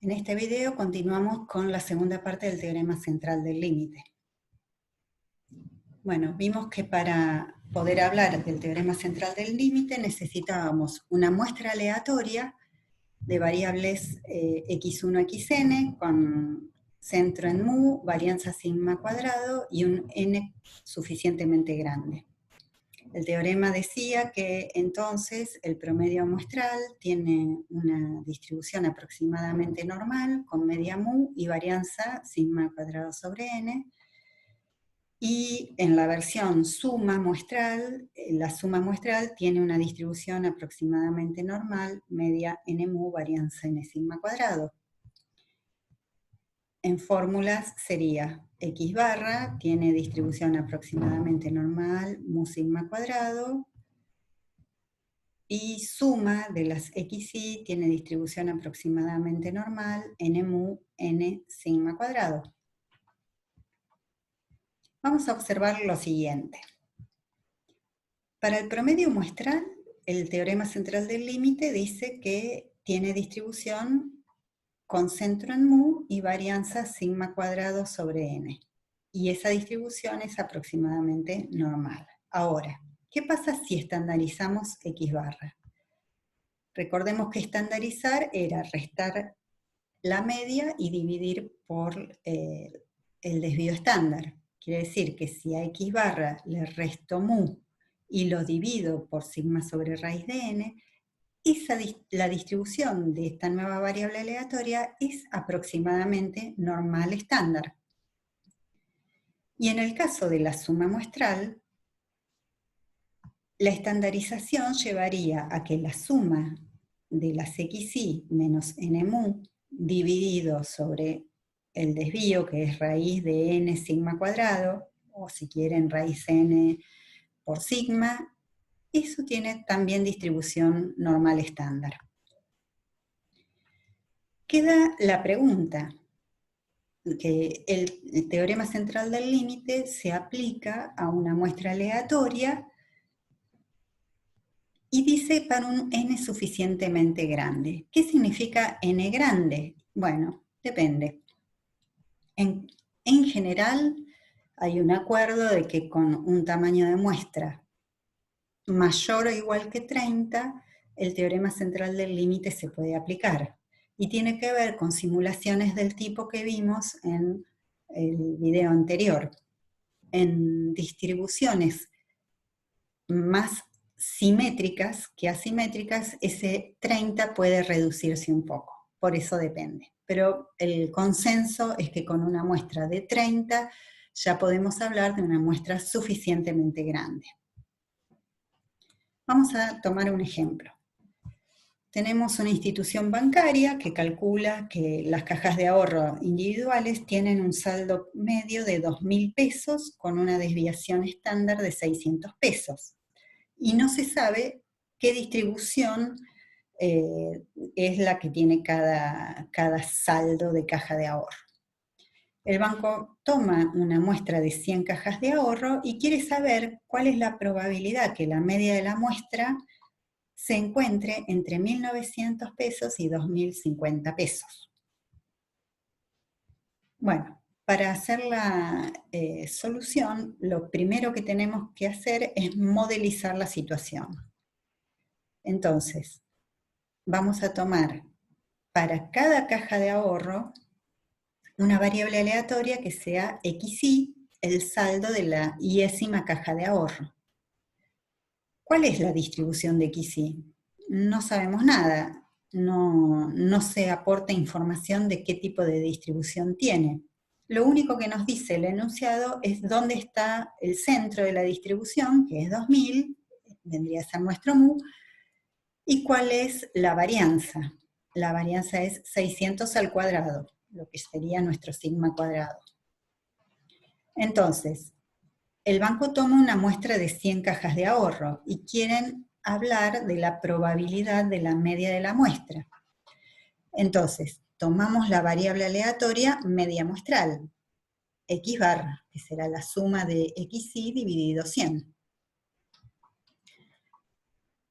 En este video continuamos con la segunda parte del teorema central del límite. Bueno, vimos que para poder hablar del teorema central del límite necesitábamos una muestra aleatoria de variables x1, xn, con centro en mu, varianza sigma cuadrado y un n suficientemente grande. El teorema decía que entonces el promedio muestral tiene una distribución aproximadamente normal con media mu y varianza sigma cuadrado sobre n. Y en la versión suma muestral, la suma muestral tiene una distribución aproximadamente normal, media n mu, varianza n sigma cuadrado. En fórmulas sería x barra, tiene distribución aproximadamente normal, mu sigma cuadrado, y suma de las xy tiene distribución aproximadamente normal, n mu, n sigma cuadrado. Vamos a observar lo siguiente. Para el promedio muestral, el teorema central del límite dice que tiene distribución con centro en mu y varianza sigma cuadrado sobre n. Y esa distribución es aproximadamente normal. Ahora, ¿qué pasa si estandarizamos x barra? Recordemos que estandarizar era restar la media y dividir por el desvío estándar. Quiere decir que si a x barra le resto mu y lo divido por sigma sobre raíz de n, la distribución de esta nueva variable aleatoria es aproximadamente normal estándar. Y en el caso de la suma muestral, la estandarización llevaría a que la suma de las xy menos n mu dividido sobre el desvío, que es raíz de n sigma cuadrado, o si quieren raíz n por sigma, eso tiene también distribución normal estándar. Queda la pregunta, que el teorema central del límite se aplica a una muestra aleatoria y dice para un n suficientemente grande. ¿Qué significa n grande? Bueno, depende. En general, hay un acuerdo de que con un tamaño de muestra mayor o igual que 30, el teorema central del límite se puede aplicar. Y tiene que ver con simulaciones del tipo que vimos en el video anterior. En distribuciones más simétricas que asimétricas, ese 30 puede reducirse un poco, por eso depende. Pero el consenso es que con una muestra de 30 ya podemos hablar de una muestra suficientemente grande. Vamos a tomar un ejemplo. Tenemos una institución bancaria que calcula que las cajas de ahorro individuales tienen un saldo medio de 2.000 pesos con una desviación estándar de 600 pesos. Y no se sabe qué distribución es la que tiene cada saldo de caja de ahorro. El banco toma una muestra de 100 cajas de ahorro y quiere saber cuál es la probabilidad que la media de la muestra se encuentre entre 1.900 pesos y 2.050 pesos. Bueno, para hacer la solución, lo primero que tenemos que hacer es modelizar la situación. Entonces, vamos a tomar para cada caja de ahorro una variable aleatoria que sea xy, el saldo de la iésima caja de ahorro. ¿Cuál es la distribución de xy? No sabemos nada, no se aporta información de qué tipo de distribución tiene. Lo único que nos dice el enunciado es dónde está el centro de la distribución, que es 2000, vendría a ser nuestro mu, y cuál es la varianza. La varianza es 600 al cuadrado, lo que sería nuestro sigma cuadrado. Entonces, el banco toma una muestra de 100 cajas de ahorro y quieren hablar de la probabilidad de la media de la muestra. Entonces, tomamos la variable aleatoria media muestral, x barra, que será la suma de xy dividido 100.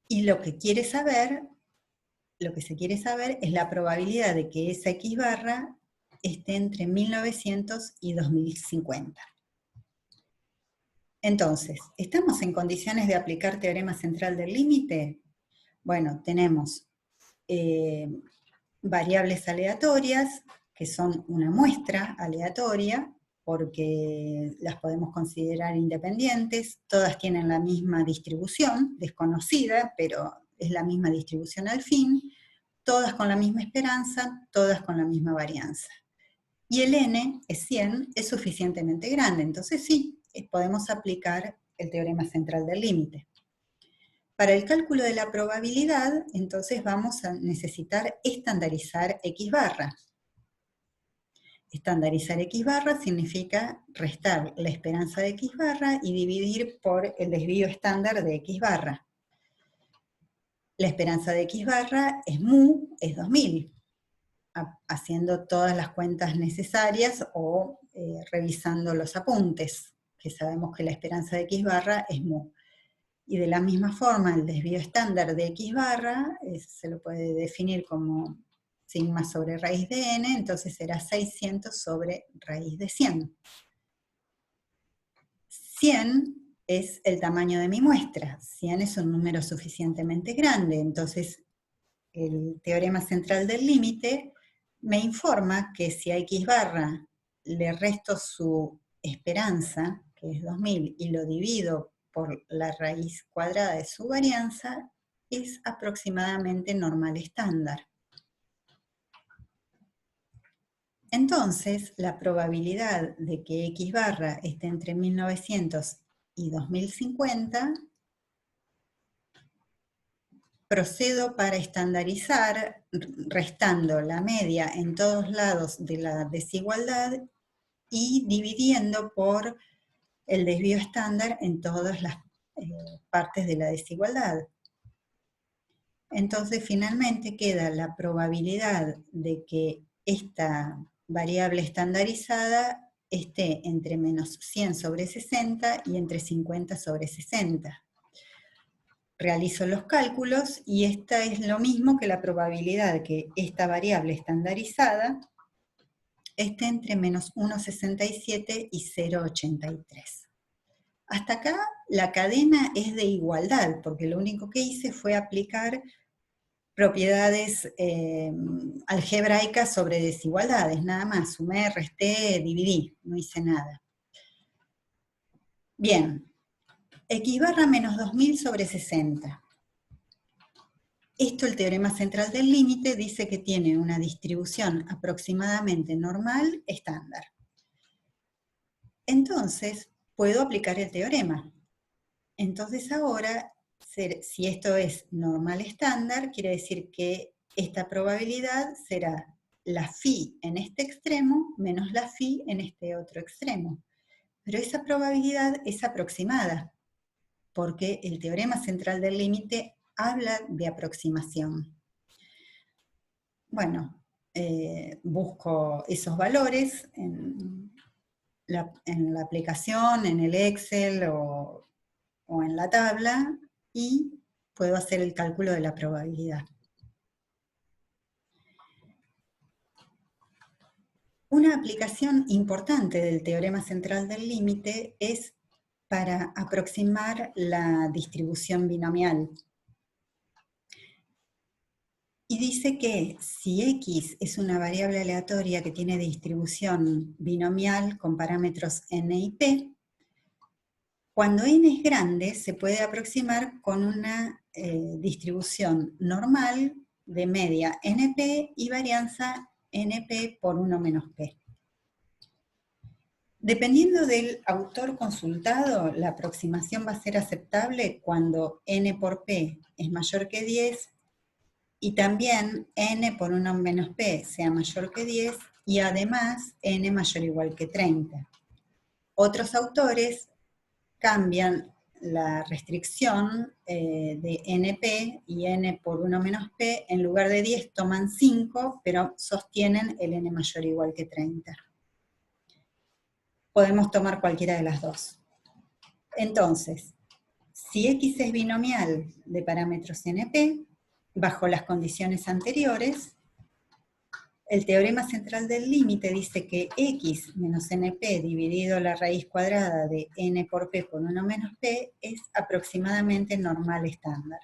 Y lo que quiere saber lo que se quiere saber es la probabilidad de que esa X barra esté entre 1900 y 2050. Entonces, ¿estamos en condiciones de aplicar teorema central del límite? Bueno, tenemos variables aleatorias, que son una muestra aleatoria, porque las podemos considerar independientes, todas tienen la misma distribución, desconocida, pero es la misma distribución al fin, todas con la misma esperanza, todas con la misma varianza. Y el n es 100, es suficientemente grande, entonces sí, podemos aplicar el teorema central del límite. Para el cálculo de la probabilidad, entonces vamos a necesitar estandarizar X barra. Estandarizar X barra significa restar la esperanza de X barra y dividir por el desvío estándar de X barra. La esperanza de X barra es mu, es 2000, haciendo todas las cuentas necesarias o revisando los apuntes, que sabemos que la esperanza de X barra es mu. Y de la misma forma, el desvío estándar de X barra se lo puede definir como sigma sobre raíz de n, entonces será 600 sobre raíz de 100. 100 es el tamaño de mi muestra, 100 es un número suficientemente grande, entonces el teorema central del límite me informa que si a X barra le resto su esperanza, que es 2000, y lo divido por la raíz cuadrada de su varianza, es aproximadamente normal estándar. Entonces, la probabilidad de que X barra esté entre 1900 y 2050, procedo para estandarizar restando la media en todos lados de la desigualdad y dividiendo por el desvío estándar en todas las partes de la desigualdad. Entonces, finalmente queda la probabilidad de que esta variable estandarizada esté entre menos 100 sobre 60 y entre 50 sobre 60. Realizo los cálculos y esta es lo mismo que la probabilidad de que esta variable estandarizada esté entre menos 1,67 y 0,83. Hasta acá la cadena es de igualdad, porque lo único que hice fue aplicar propiedades algebraicas sobre desigualdades, nada más, sumé, resté, dividí, no hice nada. Bien, X barra menos 2000 sobre 60. Esto, el teorema central del límite, dice que tiene una distribución aproximadamente normal estándar. Entonces, puedo aplicar el teorema. Entonces ahora, si esto es normal estándar, quiere decir que esta probabilidad será la phi en este extremo menos la phi en este otro extremo. Pero esa probabilidad es aproximada, porque el teorema central del límite habla de aproximación. Bueno, busco esos valores en la aplicación, en el Excel o en la tabla, y puedo hacer el cálculo de la probabilidad. Una aplicación importante del teorema central del límite es para aproximar la distribución binomial. Y dice que si X es una variable aleatoria que tiene distribución binomial con parámetros n y p, cuando n es grande se puede aproximar con una distribución normal de media np y varianza np por 1 menos p. Dependiendo del autor consultado, la aproximación va a ser aceptable cuando n por p es mayor que 10 y también n por 1 menos p sea mayor que 10 y además n mayor o igual que 30. Otros autores cambian la restricción de np y n por 1 menos p, en lugar de 10 toman 5, pero sostienen el n mayor o igual que 30. Podemos tomar cualquiera de las dos. Entonces, si X es binomial de parámetros np, bajo las condiciones anteriores, el teorema central del límite dice que x menos np dividido la raíz cuadrada de n por p por 1 menos p es aproximadamente normal estándar.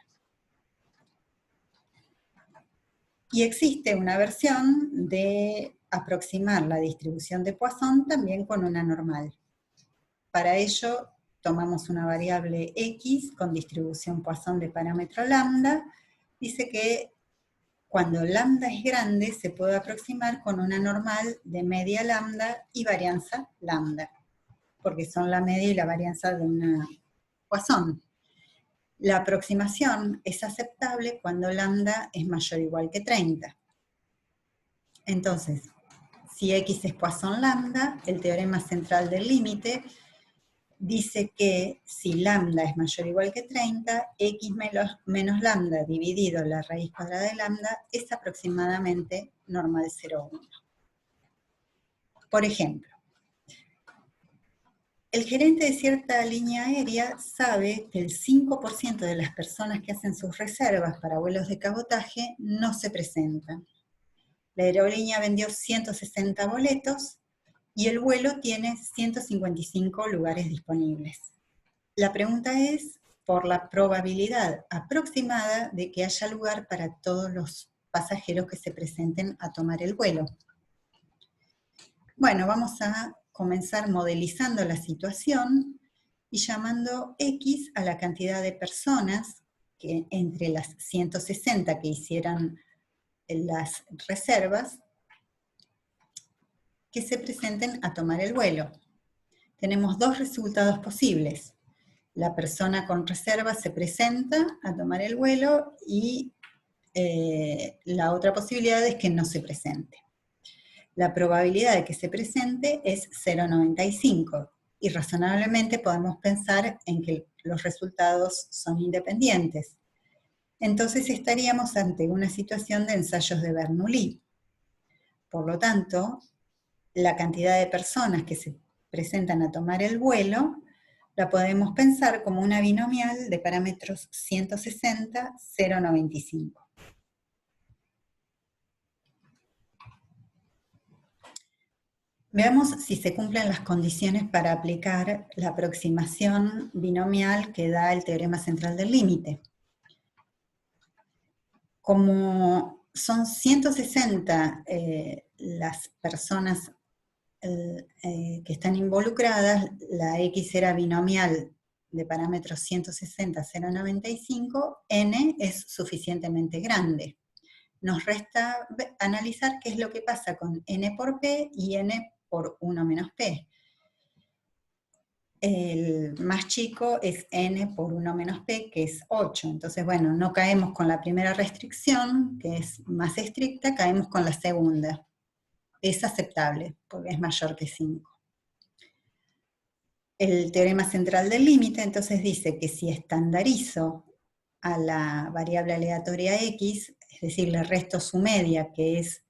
Y existe una versión de aproximar la distribución de Poisson también con una normal. Para ello, tomamos una variable x con distribución Poisson de parámetro lambda. Dice que cuando lambda es grande, se puede aproximar con una normal de media lambda y varianza lambda, porque son la media y la varianza de una Poisson. La aproximación es aceptable cuando lambda es mayor o igual que 30. Entonces, si x es Poisson lambda, el teorema central del límite dice que si lambda es mayor o igual que 30, x menos lambda dividido la raíz cuadrada de lambda es aproximadamente normal 0,1. Por ejemplo, el gerente de cierta línea aérea sabe que el 5% de las personas que hacen sus reservas para vuelos de cabotaje no se presentan. La aerolínea vendió 160 boletos y el vuelo tiene 155 lugares disponibles. La pregunta es por la probabilidad aproximada de que haya lugar para todos los pasajeros que se presenten a tomar el vuelo. Bueno, vamos a comenzar modelizando la situación y llamando X a la cantidad de personas que entre las 160 que hicieran las reservas, que se presenten a tomar el vuelo. Tenemos dos resultados posibles. La persona con reserva se presenta a tomar el vuelo y la otra posibilidad es que no se presente. La probabilidad de que se presente es 0,95 y razonablemente podemos pensar en que los resultados son independientes. Entonces estaríamos ante una situación de ensayos de Bernoulli. Por lo tanto, la cantidad de personas que se presentan a tomar el vuelo la podemos pensar como una binomial de parámetros 160, 0,95. Veamos si se cumplen las condiciones para aplicar la aproximación binomial que da el teorema central del límite. Como son 160 las personas que están involucradas, la X era binomial de parámetros 160, 0,95, N es suficientemente grande. Nos resta analizar qué es lo que pasa con N por P y N por 1 menos P. El más chico es N por 1 menos P, que es 8. Entonces, bueno, no caemos con la primera restricción, que es más estricta, caemos con la segunda. Es aceptable, porque es mayor que 5. El teorema central del límite, entonces, dice que si estandarizo a la variable aleatoria X, es decir, le resto su media, que es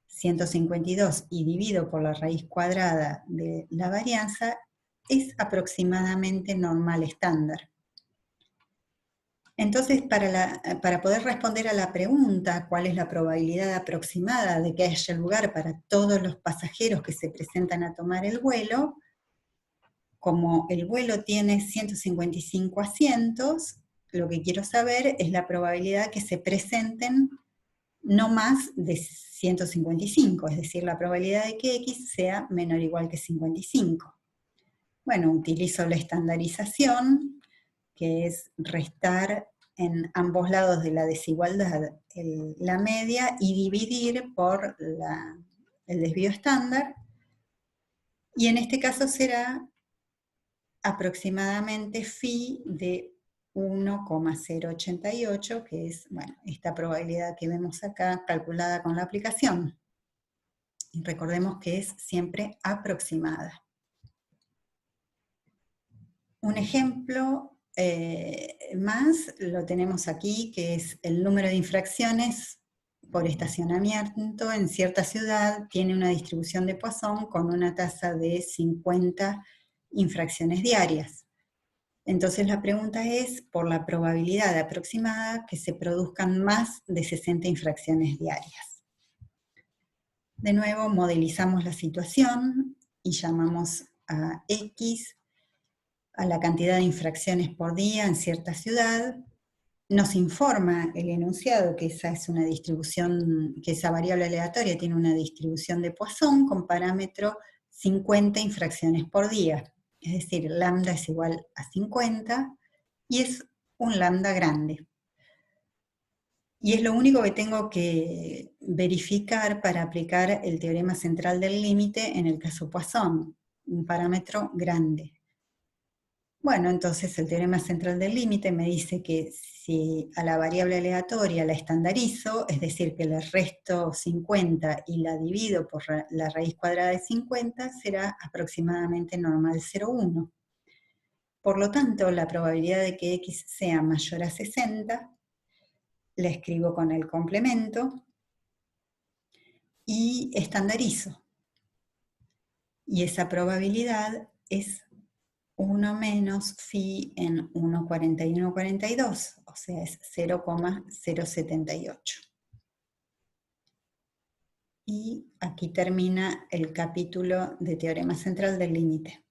152, y divido por la raíz cuadrada de la varianza, es aproximadamente normal estándar. Entonces, para poder responder a la pregunta, ¿cuál es la probabilidad aproximada de que haya lugar para todos los pasajeros que se presentan a tomar el vuelo? Como el vuelo tiene 155 asientos, lo que quiero saber es la probabilidad que se presenten no más de 155, es decir, la probabilidad de que X sea menor o igual que 55. Bueno, utilizo la estandarización, que es restar en ambos lados de la desigualdad la media y dividir por el desvío estándar, y en este caso será aproximadamente phi de 1,088, que es, bueno, esta probabilidad que vemos acá calculada con la aplicación. Y recordemos que es siempre aproximada. Un ejemplo más lo tenemos aquí, que es el número de infracciones por estacionamiento en cierta ciudad tiene una distribución de Poisson con una tasa de 50 infracciones diarias. Entonces la pregunta es por la probabilidad aproximada que se produzcan más de 60 infracciones diarias. De nuevo, modelizamos la situación y llamamos a X, a la cantidad de infracciones por día en cierta ciudad. Nos informa el enunciado que esa es una distribución, que esa variable aleatoria tiene una distribución de Poisson con parámetro 50 infracciones por día. Es decir, lambda es igual a 50 y es un lambda grande. Y es lo único que tengo que verificar para aplicar el teorema central del límite en el caso Poisson, un parámetro grande. Bueno, entonces el teorema central del límite me dice que si a la variable aleatoria la estandarizo, es decir, que le resto 50 y la divido por la raíz cuadrada de 50, será aproximadamente normal 0,1. Por lo tanto, la probabilidad de que X sea mayor a 60, la escribo con el complemento y estandarizo. Y esa probabilidad es 1 menos phi en 1,4142, o sea, es 0,078. Y aquí termina el capítulo de teorema central del límite.